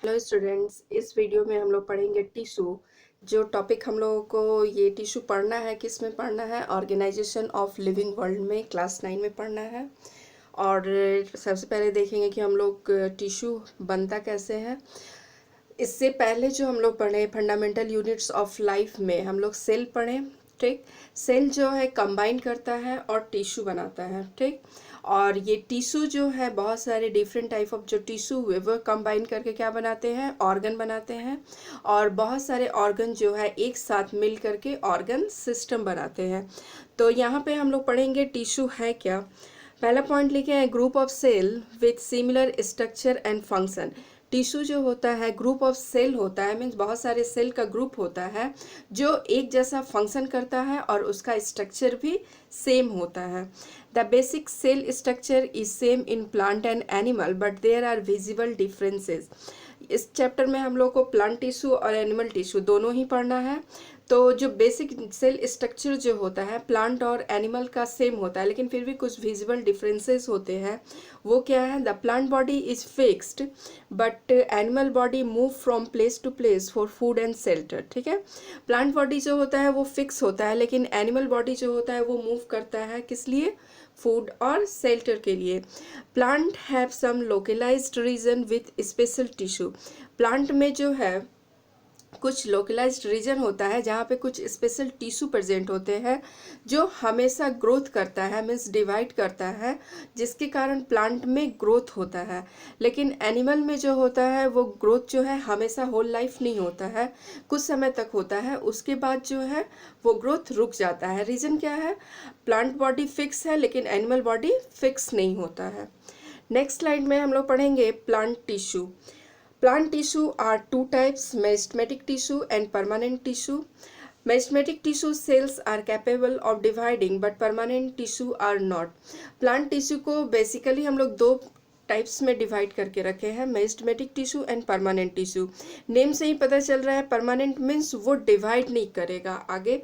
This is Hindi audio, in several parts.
हेलो स्टूडेंट्स, इस वीडियो में हम लोग पढ़ेंगे टिश्यू। जो टॉपिक हम लोगों को ये टिश्यू पढ़ना है, किस में पढ़ना है, ऑर्गेनाइजेशन ऑफ लिविंग वर्ल्ड में क्लास 9 में पढ़ना है। और सबसे पहले देखेंगे कि हम लोग टिश्यू बनता कैसे है। इससे पहले जो हम लोग पढ़े फंडामेंटल यूनिट्स ऑफ लाइफ में हम लोग सेल पढ़े। ठीक, सेल जो है कंबाइन करता है और टिश्यू बनाता है। ठीक, और ये टिश्यू जो है बहुत सारे डिफरेंट टाइप ऑफ जो टिश्यू हुए वो कंबाइन करके क्या बनाते हैं, ऑर्गन बनाते हैं। और बहुत सारे ऑर्गन जो है एक साथ मिल करके ऑर्गन सिस्टम बनाते हैं। तो यहाँ पे हम लोग पढ़ेंगे टिश्यू है क्या। पहला पॉइंट लिखे हैं, group of cell with similar structure and function. Tissue जो होता है ग्रुप ऑफ सेल होता है, मीन्स बहुत सारे सेल का ग्रुप होता है जो एक जैसा फंक्शन करता है और उसका स्ट्रक्चर भी सेम होता है। The basic cell structure is same in plant and animal but there are visible differences. इस चैप्टर में हम लोग को प्लांट टिश्यू और एनिमल टिश्यू दोनों ही पढ़ना है। तो जो बेसिक सेल स्ट्रक्चर जो होता है प्लांट और एनिमल का सेम होता है, लेकिन फिर भी कुछ विजिबल डिफरेंसेस होते हैं। वो क्या है, the plant body is fixed but animal body move from place to place for food and shelter. ठीक है, प्लांट बॉडी जो होता है वो फिक्स होता है, लेकिन एनिमल बॉडी जो होता है वो मूव करता है किस लिए, फूड और शेल्टर के लिए। Plant have some localised region with special tissue. Plant में जो है कुछ लोकलाइज्ड रीजन होता है जहाँ पे कुछ स्पेशल टिश्यू प्रेजेंट होते हैं जो हमेशा ग्रोथ करता है, मीन्स डिवाइड करता है, जिसके कारण प्लांट में ग्रोथ होता है। लेकिन एनिमल में जो होता है वो ग्रोथ जो है हमेशा होल लाइफ नहीं होता है, कुछ समय तक होता है, उसके बाद जो है वो ग्रोथ रुक जाता है। रीज़न क्या है, प्लांट बॉडी फिक्स है लेकिन एनिमल बॉडी फिक्स नहीं होता है। नेक्स्ट स्लाइड में हम लोग पढ़ेंगे plant tissue. Plant tissue are two types, meristematic tissue and permanent tissue. Meristematic tissue cells are capable of dividing but permanent tissue are not. Plant tissue को basically हम लोग दो टाइप्स में डिवाइड करके रखे हैं, meristematic tissue and permanent tissue. Name से ही पता चल रहा है परमानेंट मीन्स वो डिवाइड नहीं करेगा आगे,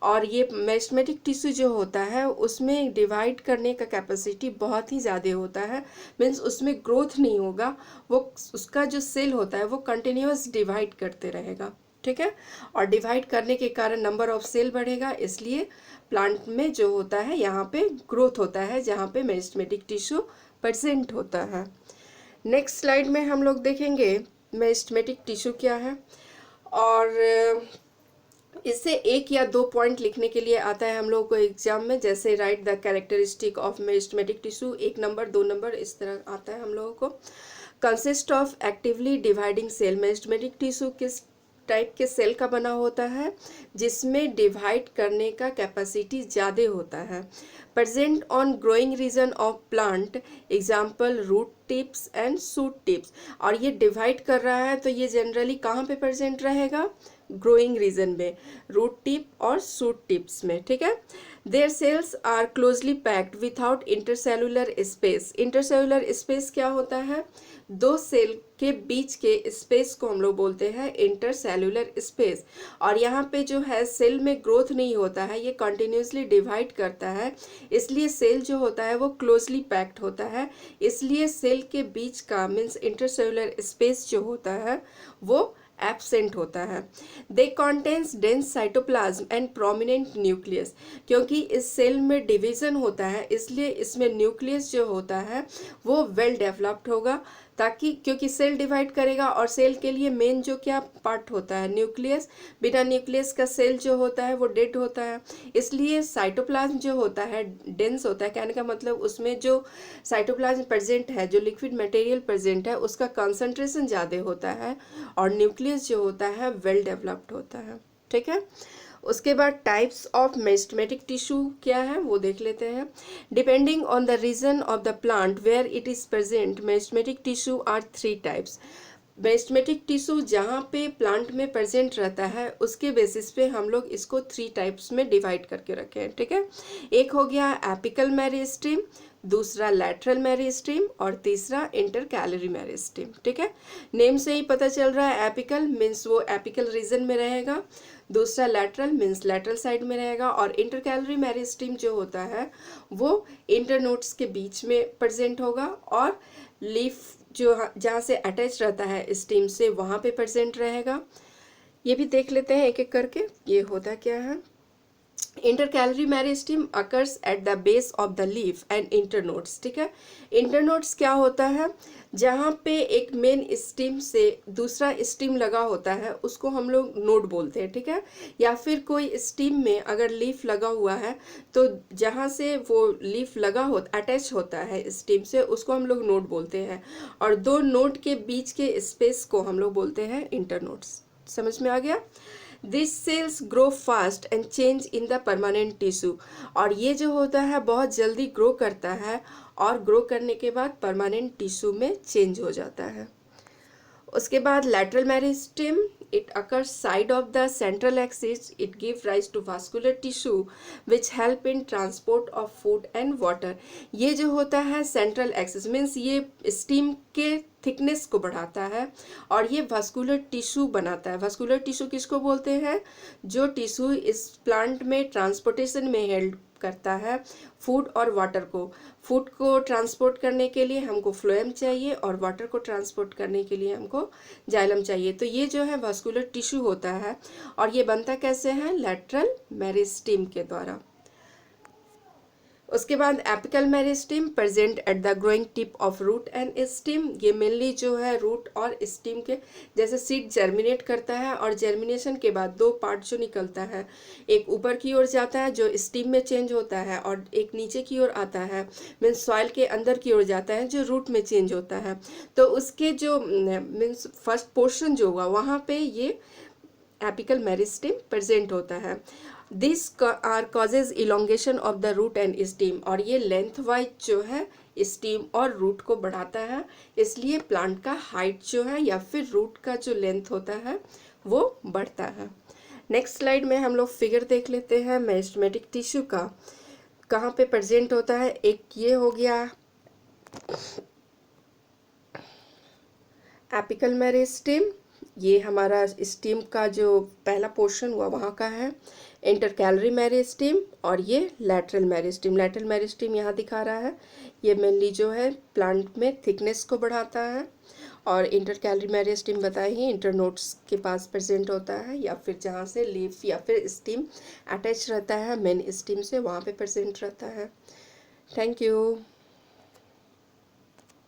और ये मेरिस्टेमेटिक टिश्यू जो होता है उसमें डिवाइड करने का कैपेसिटी बहुत ही ज़्यादा होता है, मीन्स उसमें ग्रोथ नहीं होगा, वो उसका जो सेल होता है वो कंटिन्यूअस डिवाइड करते रहेगा। ठीक है, और डिवाइड करने के कारण नंबर ऑफ सेल बढ़ेगा, इसलिए प्लांट में जो होता है यहाँ पे ग्रोथ होता है जहाँ पे मेरिस्टेमेटिक टिश्यू प्रेजेंट होता है। नेक्स्ट स्लाइड में हम लोग देखेंगे मेरिस्टेमेटिक टिश्यू क्या है, और इससे एक या दो पॉइंट लिखने के लिए आता है हम लोग को एग्जाम में, जैसे write the characteristic of meristematic tissue, 1 number 2 number इस तरह आता है हम लोगों को। Consist of actively dividing cell. Meristematic tissue किस टाइप के सेल का बना होता है, जिसमें डिवाइड करने का कैपेसिटी ज़्यादा होता है। Present on growing region of plant, example root tips and shoot tips. और ये डिवाइड कर रहा है तो ये जनरली कहाँ पे प्रेजेंट रहेगा, ग्रोइंग रीजन में, रूट टिप और शूट टिप्स में। ठीक है, their cells are closely packed without intercellular space. Intercellular space क्या होता है, दो सेल के बीच के स्पेस को हम लोग बोलते हैं इंटरसेलुलर स्पेस। और यहाँ पे जो है सेल में ग्रोथ नहीं होता है, ये कंटिन्यूसली डिवाइड करता है, इसलिए सेल जो होता है वो क्लोजली पैक्ड होता है, इसलिए सेल के बीच का मीन्स इंटरसेलुलर स्पेस जो होता है वो एब्सेंट होता है। They contains dense cytoplasm and prominent nucleus. क्योंकि इस सेल में डिवीजन होता है इसलिए इसमें न्यूक्लियस जो होता है वो वेल डेवलप्ड होगा, ताकि क्योंकि सेल डिवाइड करेगा और सेल के लिए मेन जो क्या पार्ट होता है, न्यूक्लियस। बिना न्यूक्लियस का सेल जो होता है वो डेड होता है, इसलिए साइटोप्लाज्म जो होता है डेंस होता है। कहने का मतलब उसमें जो साइटोप्लाज्म प्रेजेंट है, जो लिक्विड मटेरियल प्रेजेंट है उसका कंसंट्रेशन ज़्यादा होता है, और न्यूक्लियस जो होता है वेल डेवलप्ड होता है। ठीक है, उसके बाद टाइप्स ऑफ मेरिस्टेमेटिक टिश्यू क्या है वो देख लेते हैं। Depending on the region of the plant where it is present, meristematic tissue are 3 types. Meristematic tissue जहाँ पे प्लांट में प्रेजेंट रहता है उसके बेसिस पे हम लोग इसको 3 टाइप्स में डिवाइड करके रखे हैं। ठीक है, एक हो गया एपिकल मेरिस्टेम, दूसरा लैटरल मेरिस्टेम और तीसरा इंटरकैलरी मेरिस्टेम। ठीक है, नेम से ही पता चल रहा है, एपिकल मीन्स वो एपिकल रीजन में रहेगा, दूसरा लैटरल मीन्स लैटरल साइड में रहेगा, और इंटरकैलरी मेरिस्टेम जो होता है वो इंटरनोड्स के बीच में प्रेजेंट होगा और लीफ जो जहाँ से अटैच रहता है स्टीम से वहाँ पे प्रेजेंट रहेगा। ये भी देख लेते हैं एक एक करके ये होता क्या है। Intercalary meristem occurs at the base of the leaf and internodes. ठीक है, इंटरनोड्स क्या होता है, जहाँ पे एक मेन स्टीम से दूसरा स्टीम लगा होता है उसको हम लोग नोड बोलते हैं। ठीक है, या फिर कोई स्टीम में अगर लीफ लगा हुआ है तो जहाँ से वो लीफ लगा हो अटैच होता है स्टीम से उसको हम लोग नोड बोलते हैं, और दो नोड के बीच के स्पेस को हम लोग बोलते हैं इंटरनोड्स। समझ में आ गया। This cells grow fast and change in the permanent tissue, और ये जो होता है बहुत जल्दी ग्रो करता है और ग्रो करने के बाद परमानेंट टिश्यू में चेंज हो जाता है। उसके बाद lateral meristem, it occurs side of the central axis, it give rise to vascular tissue which help in transport of food and water. ये जो होता है सेंट्रल एक्सिस मीन्स ये स्टीम के थिकनेस को बढ़ाता है और ये वास्कुलर टिश्यू बनाता है। वास्कुलर टिश्यू किसको बोलते हैं, जो टिश्यू इस प्लांट में ट्रांसपोर्टेशन में हेल्प करता है फूड और वाटर को। फूड को ट्रांसपोर्ट करने के लिए हमको फ्लोएम चाहिए और वाटर को ट्रांसपोर्ट करने के लिए हमको जाइलम चाहिए। तो ये जो है वास्कुलर टिश्यू होता है, और ये बनता कैसे है, लैटरल मेरिस्टेम के द्वारा। उसके बाद apical meristem present at the growing tip of root and stem. ये मेनली जो है रूट और स्टेम के, जैसे सीड जर्मिनेट करता है और जर्मिनेशन के बाद दो पार्ट जो निकलता है, एक ऊपर की ओर जाता है जो स्टीम में चेंज होता है और एक नीचे की ओर आता है मीन्स सॉइल के अंदर की ओर जाता है जो रूट में चेंज होता है। तो उसके जो मीन्स फर्स्ट पोर्शन जो हुआ वहाँ पे ये एपिकल मेरिस्टेम प्रेजेंट होता है। This are causes elongation of the root and stem, और ये लेंथ वाइज जो है स्टीम और रूट को बढ़ाता है, इसलिए प्लांट का हाइट जो है या फिर रूट का जो लेंथ होता है वो बढ़ता है। नेक्स्ट स्लाइड में हम लोग फिगर देख लेते हैं मेरिस्टेमेटिक टिश्यू का कहाँ पे प्रेजेंट होता है। एक ये हो गया एपिकल मेरिस्टेम, ये हमारा स्टीम का जो पहला पोर्शन हुआ वहाँ का है। इंटरकैलरी मेरिस्टेम और ये लैटरल मेरिस्टेम। लैटरल मेरिस्टेम यहाँ दिखा रहा है, ये मेनली जो है प्लांट में थिकनेस को बढ़ाता है, और इंटरकैलरी मेरिस्टेम बताए ही इंटरनोड्स के पास प्रेजेंट होता है या फिर जहाँ से लीफ या फिर स्टीम अटैच रहता है मेन स्टीम से वहाँ पे प्रेजेंट रहता है। Thank you.